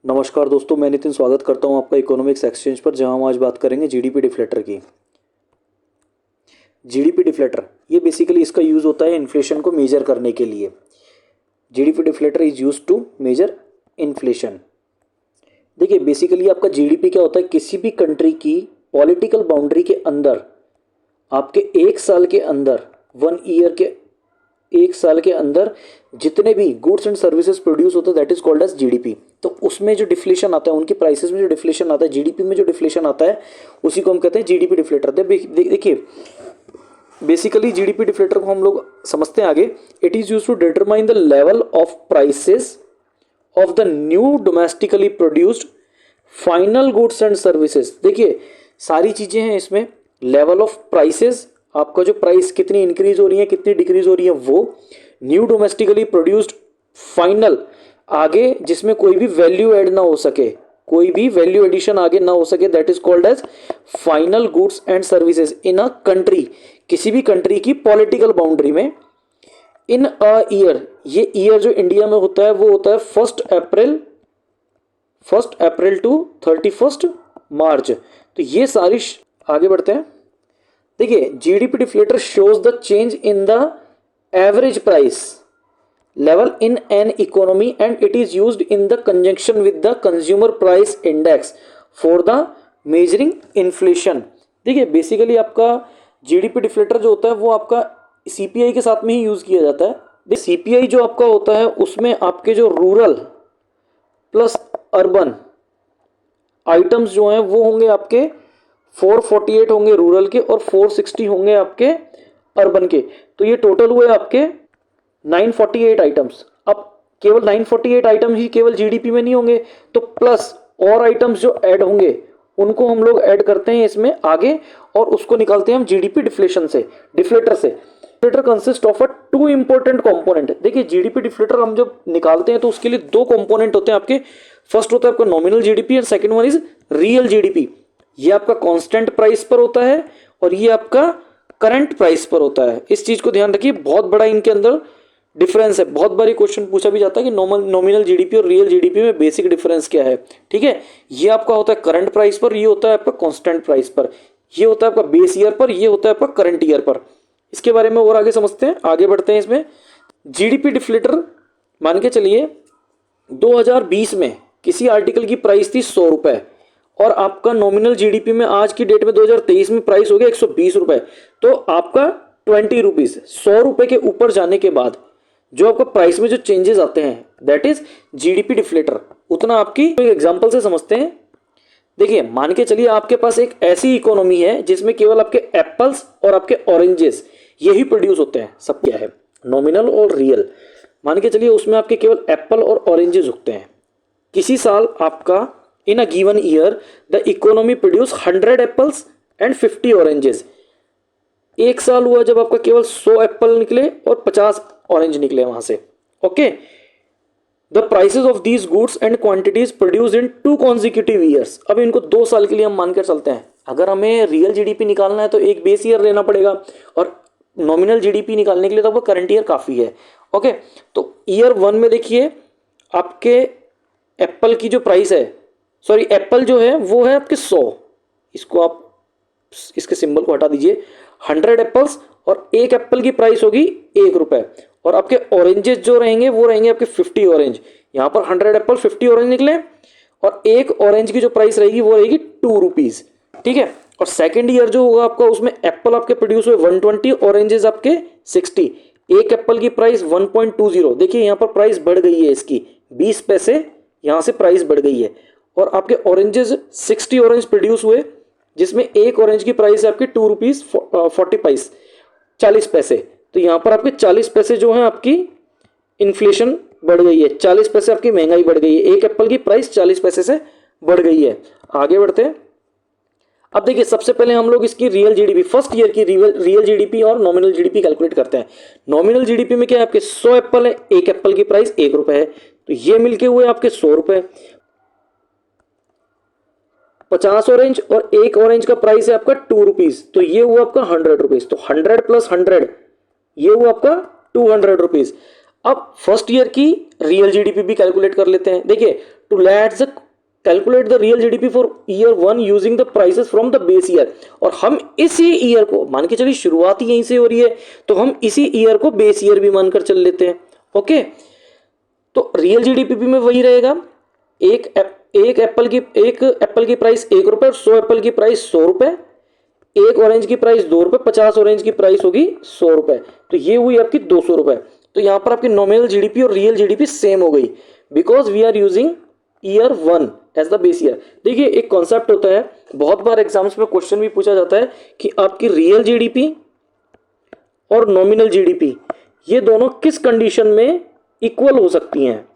नमस्कार दोस्तों, मैं नितिन स्वागत करता हूं आपका इकोनॉमिक्स एक्सचेंज पर, जहां हम आज बात करेंगे जीडीपी डिफ्लेटर की। जीडीपी डिफ्लेटर ये बेसिकली इसका यूज़ होता है इन्फ्लेशन को मेजर करने के लिए। GDP deflator is use to measure inflation. देखिए बेसिकली आपका जीडीपी क्या होता है, किसी भी कंट्री की पॉलिटिकल बाउंड्री के अंदर आपके एक साल के अंदर 1 ईयर के एक साल के अंदर जितने भी गुड्स एंड सर्विसेज प्रोड्यूस होते हैं that is called as GDP. तो उसमें जो डिफ्लेशन आता है, उनकी प्राइसेस में जो डिफ्लेशन आता है, जीडीपी में जो डिफ्लेशन आता है, उसी को हम कहते हैं जीडीपी डिफ्लेटर। देखिए बेसिकली जीडीपी डिफ्लेटर को हम लोग समझते हैं आगे। It is use to determine the level of prices of the new domestically produced final goods and services. देखिए सारी चीजें हैं इसमें। लेवल ऑफ प्राइसेस, आपका जो प्राइस कितनी इंक्रीज हो रही है कितनी डिक्रीज हो रही है, वो न्यू डोमेस्टिकली प्रोड्यूस्ड फाइनल, आगे जिसमें कोई भी वैल्यू ऐड ना हो सके, कोई भी वैल्यू एडिशन आगे ना हो सके, that is called as final goods and services in a country. किसी भी कंट्री की पॉलिटिकल बाउंड्री में इन अ ईयर, ये ईयर जो इंडिया में होता है वो होता है 1 अप्रैल टू 31 मार्च। तो ये सारी आगे बढ़ते हैं। देखिए GDP deflator shows the change in the average price level in an economy and it is used in the conjunction with the consumer price index for the measuring inflation. देखिए बेसिकली आपका GDP deflator जो होता है वो आपका CPI के साथ में ही यूज किया जाता है। सीपीआई जो आपका होता है उसमें आपके जो रूरल प्लस अर्बन आइटम्स जो हैं वो होंगे आपके 448 होंगे रूरल के और 460 होंगे आपके अर्बन के। तो ये टोटल हुए आपके 948 आइटम्स। अब केवल 948 आइटम ही केवल जीडीपी में नहीं होंगे, तो प्लस और आइटम्स जो ऐड होंगे उनको हम लोग ऐड करते हैं इसमें आगे, और उसको निकालते हैं हम जीडीपी डिफ्लेशन से, डिफ्लेटर से। Deflator consist of a 2 important component. देखिए जीडीपी डिफ्लेटर हम जब निकालते हैं तो उसके लिए 2 कंपोनेंट होते हैं आपके। फर्स्ट होता है आपका nominal GDP and second one is real GDP. ये आपका कांस्टेंट प्राइस पर होता है और ये आपका करंट प्राइस पर होता है। इस चीज को ध्यान रखिए, बहुत बड़ा इनके अंदर डिफरेंस है। बहुत बारी क्वेश्चन पूछा भी जाता है कि नॉमिनल जीडीपी और रियल जीडीपी में बेसिक डिफरेंस क्या है। ठीक है, ये आपका होता है करंट प्राइस पर, ये होता है आपका कांस्टेंट प्राइस पर, ये होता है आपका बेस ईयर पर, ये होता है आपका करंट ईयर पर। इसके बारे में और आगे समझते हैं, आगे बढ़ते हैं इसमें। जीडीपी डिफ्लेटर मान के चलिए 2020 में किसी आर्टिकल की प्राइस थी 100 रुपए और आपका नॉमिनल जीडीपी में आज की डेट में 2023 में प्राइस हो गया 120 रुपए। तो आपका 20 रुपीज, 100 रुपए के ऊपर जाने के बाद जो आपका प्राइस में जो चेंजेस आते हैं दैट इज जीडीपी डिफ्लेटर। उतना आपकी एक एग्जांपल से समझते हैं। देखिए मान के चलिए आपके पास एक ऐसी इकोनॉमी है जिसमें केवल आपके एप्पल्स और आपके ऑरेंजेस यही प्रोड्यूस होते हैं। सब क्या है, नॉमिनल और रियल। मान के चलिए उसमें आपके केवल एप्पल और ऑरेंजेस उगते हैं। किसी साल आपका in a given year the economy produce 100 apples and 50 oranges। एक साल हुआ जब आपका केवल 100 एप्पल निकले और 50 ऑरेंज निकले वहां से। Okay, the prices of these goods and quantities produced in 2 consecutive years। अब इनको 2 साल के लिए हम मानकर चलते हैं। अगर हमें रियल जीडीपी निकालना है तो एक बेस ईयर लेना पड़ेगा और नॉमिनल जीडीपी निकालने के लिए तो आपका करंट ईयर काफी है। ओके, तो ईयर 1 में देखिए आपके एप्पल की जो प्राइस है, सॉरी एप्पल जो है वो है आपके 100, इसको आप इसके सिंबल को हटा दीजिए, 100 एप्पल्स और एक एप्पल की प्राइस होगी 1 रुपए। और आपके ऑरेंजेस जो रहेंगे वो रहेंगे आपके 50 ऑरेंज। यहां पर 100 एप्पल 50 ऑरेंज निकले और एक ऑरेंज की जो प्राइस रहेगी वो रहेगी 2 रुपीज। ठीक है, और सेकेंड ईयर जो होगा आपका उसमें एप्पल आपके प्रोड्यूस हुए 120, ऑरेंजेस आपके 60, एक एप्पल की प्राइस 1.20। देखिए यहां पर प्राइस बढ़ गई है, इसकी 20 पैसे यहां से प्राइस बढ़ गई है। और आपके ऑरेंजेस 60 ऑरेंज प्रोड्यूस हुए जिसमें एक ऑरेंज की प्राइस है आपकी 2 रुपीज 40 पैसे। तो यहां पर आपके 40 पैसे जो है आपकी इन्फ्लेशन बढ़ गई है, 40 पैसे आपकी महंगाई बढ़ गई है। एक एप्पल की प्राइस 40 पैसे से बढ़ गई है। आगे बढ़ते हैं। अब देखिए सबसे पहले हम लोग इसकी रियल जीडीपी, फर्स्ट ईयर की रियल जीडीपी और नॉमिनल जीडीपी कैलकुलेट करते हैं। नॉमिनल जीडीपी में क्या है, आपके 100 एप्पल है, एक एप्पल की प्राइस 1 रुपए है, तो ये मिलके हुए आपके 100 रुपए। 50 ऑरेंज और एक ऑरेंज का प्राइस है आपका 2 रुपीज, तो ये हुआ आपका 100 रुपीज। तो 100 प्लस 100 ये हुआ आपका 200 रुपीज। अब फर्स्ट ईयर की रियल जीडीपी भी कैलकुलेट कर लेते हैं। देखिए, to let's calculate the real GDP for year 1 using the prices from the base year, और हम इसी ईयर को मान के चलिए, शुरुआत ही यहीं से हो रही है, तो हम इसी ईयर को बेस ईयर भी मानकर चल लेते हैं। ओके, तो रियल जीडीपी में वही रहेगा, एक एप्पल की प्राइस 1 रुपए और 100 एप्पल की प्राइस 100 रुपए, एक ऑरेंज की प्राइस 2 रुपए, 50 ऑरेंज की प्राइस होगी 100 रुपए, तो ये हुई आपकी 200 रुपए। तो यहां पर आपकी नॉमिनल जीडीपी और रियल जीडीपी सेम हो गई, because we are using year 1 as the base year. देखिए, एक कॉन्सेप्ट होता है, बहुत बार एग्जाम्स में क्वेश्चन भी पूछा जाता है कि आपकी रियल जीडीपी और नॉमिनल जीडीपी ये दोनों किस कंडीशन में इक्वल हो सकती हैं,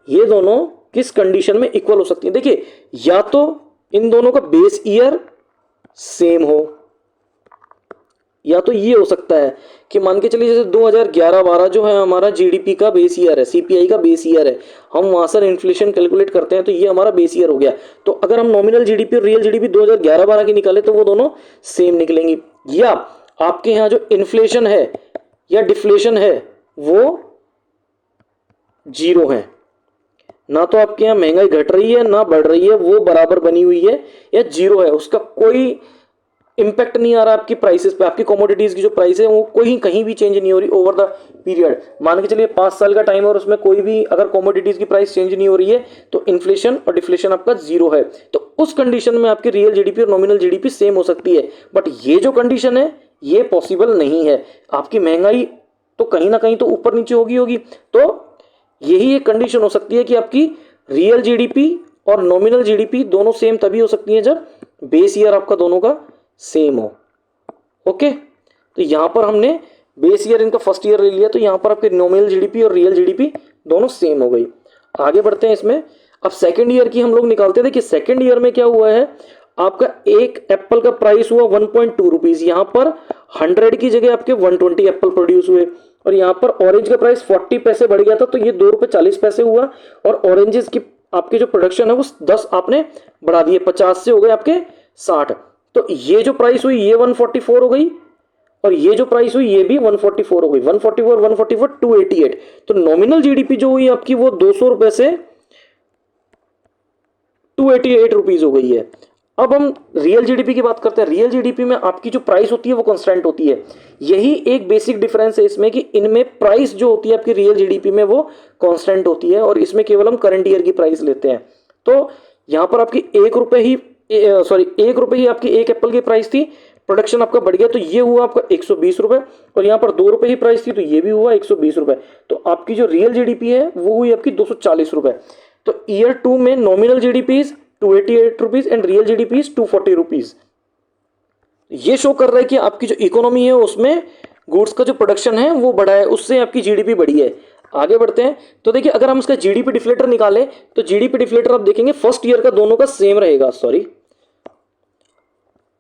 ये दोनों किस कंडीशन में इक्वल हो सकती हैं। देखिए, या तो इन दोनों का बेस ईयर सेम हो, या तो ये हो सकता है कि मान के चलिए जैसे 2011-12 जो है हमारा जीडीपी का बेस ईयर है, सीपीआई का बेस ईयर है, हम वहां से इन्फ्लेशन कैलकुलेट करते हैं, तो ये हमारा बेस ईयर हो गया। तो अगर हम नॉमिनल जीडीपी और रियल जीडीपी 2011-12 की निकाले तो वो दोनों सेम निकलेंगी। या आपके यहाँ जो इन्फ्लेशन है या डिफ्लेशन है वो जीरो है, ना तो आपके यहाँ महंगाई घट रही है ना बढ़ रही है, वो बराबर बनी हुई है या जीरो है, उसका कोई इंपैक्ट नहीं आ रहा आपकी प्राइसेस पे, आपकी कमोडिटीज की जो प्राइस है वो कोई कहीं भी चेंज नहीं हो रही ओवर द पीरियड। मान के चलिए 5 साल का टाइम और उसमें कोई भी अगर कमोडिटीज की प्राइस चेंज नहीं हो रही है तो इन्फ्लेशन और डिफ्लेशन आपका जीरो है। तो उस कंडीशन में आपकी रियल जीडीपी और नॉमिनल जीडीपी सेम हो सकती है, बट ये जो कंडीशन है ये पॉसिबल नहीं है। आपकी महंगाई तो कहीं ना कहीं तो ऊपर नीचे होगी, तो यही एक कंडीशन हो सकती है कि आपकी रियल जीडीपी और नॉमिनल जीडीपी दोनों सेम तभी हो सकती है जब बेस ईयर आपका दोनों का सेम हो। ओके, तो यहां पर हमने बेस ईयर इनका फर्स्ट ईयर ले लिया, तो यहां पर आपके नॉमिनल जीडीपी और रियल जीडीपी दोनों सेम हो गई। आगे बढ़ते हैं इसमें। अब सेकंड ईयर की हम लोग निकालते हैं। देखिए, सेकंड ईयर में क्या हुआ है, आपका एक एप्पल का प्राइस हुआ 1.2 रुपीज, यहां पर 100 की जगह आपके 120 एप्पल प्रोड्यूस हुए, और यहां पर ऑरेंज का प्राइस 40 पैसे बढ़ गया था, तो ये 2 रुपए 40 पैसे हुआ, और ऑरेंजेस की आपकी जो प्रोडक्शन है वो 10 आपने बढ़ा दिए, 50 से हो गए आपके 60। तो ये जो प्राइस हुई ये 144 हो गई, और ये जो प्राइस हुई ये भी 144 हो गई, 144 288। तो नॉमिनल जीडीपी जो हुई आपकी वो 200 रुपए से 288 रुपीज हो गई है। अब हम रियल जीडीपी की बात करते हैं। रियल जीडीपी में आपकी जो प्राइस होती है वो कांस्टेंट होती है, यही एक बेसिक डिफरेंस है इसमें कि इनमें प्राइस जो होती है आपकी रियल जीडीपी में वो कांस्टेंट होती है, और इसमें केवल हम करंट ईयर की प्राइस लेते हैं। तो यहां पर आपकी 1 रुपए ही आपकी एक एप्पल की प्राइस थी, प्रोडक्शन आपका बढ़ गया तो ये हुआ आपका 120 रुपए, और यहां पर 2 रुपए ही प्राइस थी तो ये भी हुआ 120 रुपए। तो आपकी जो रियल जीडीपी है वो हुई आपकी 240 रुपए। तो ईयर 2 में nominal GDP 288 rupees and real GDP 240 rupees. ये शो कर रहा है कि आपकी जो इकोनॉमी है उसमें गुड्स का जो प्रोडक्शन है वो बढ़ा है, उससे आपकी जीडीपी बढ़ी है। आगे बढ़ते हैं। तो देखिए, अगर हम इसका जीडीपी डिफ्लेटर निकालें तो जीडीपी डिफ्लेटर आप देखेंगे फर्स्ट ईयर का दोनों का सेम रहेगा।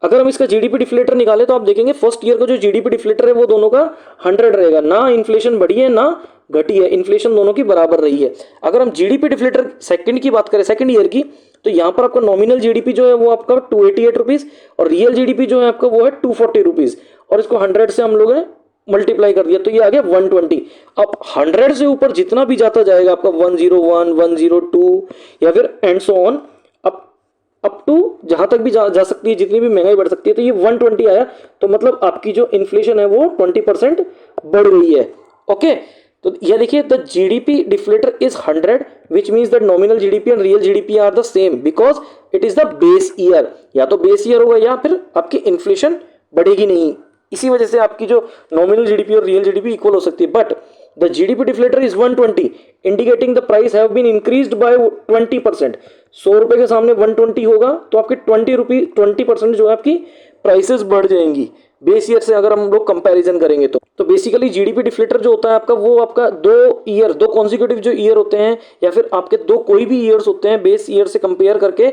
अगर हम इसका जीडीपी डिफ्लेटर निकालें तो आप देखेंगे फर्स्ट ईयर का जो जीडीपी डिफ्लेटर है वो दोनों का 100 रहेगा, ना इन्फ्लेशन बढ़ी है ना घटी है, इन्फ्लेशन दोनों की बराबर रही है। अगर हम जीडीपी डिफ्लेटर सेकंड की बात करें, सेकंड ईयर की, तो यहां पर आपका नॉमिनल जीडीपी जो है वो आपका 288 रुपीज, और रियल जीडीपी जो है आपका वो है 240 रुपीज, और इसको 100 से हम लोगों ने मल्टीप्लाई कर दिया तो ये आ गया 120। अब 100 से ऊपर जितना भी जाता जाएगा आपका 101, 102 या फिर and so on up to जहां तक भी जा सकती है, जितनी भी महंगाई बढ़ सकती है, तो ये 120 आया, तो मतलब आपकी जो इन्फ्लेशन है वो 20% बढ़ गई है। ओके, तो ये देखिए, the GDP deflator is 100 which means that nominal GDP and real GDP are the same because it is the base year. या तो बेस ईयर होगा या फिर आपकी इन्फ्लेशन बढ़ेगी नहीं, इसी वजह से आपकी जो नॉमिनल जीडीपी और रियल जीडीपी इक्वल हो सकती है। But the GDP deflator is 120 indicating the price have been increased by 20%। 100 रुपए के सामने 120 होगा तो आपके 20% जो है आपकी प्राइसेस बढ़ जाएंगी बेस ईयर से, अगर हम लोग कंपैरिजन करेंगे तो बेसिकली जीडीपी डिफ्लेटर जो होता है आपका वो आपका दो कॉन्सिक्यूटिव जो ईयर होते हैं या फिर आपके दो कोई भी ईयर्स होते हैं बेस ईयर से कंपेयर करके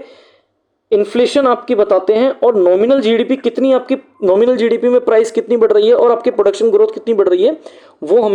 इन्फ्लेशन आपकी बताते हैं, और नॉमिनल जीडीपी कितनी आपकी नॉमिनल जीडीपी में प्राइस कितनी बढ़ रही है और आपके प्रोडक्शन ग्रोथ कितनी बढ़ रही है वो हमें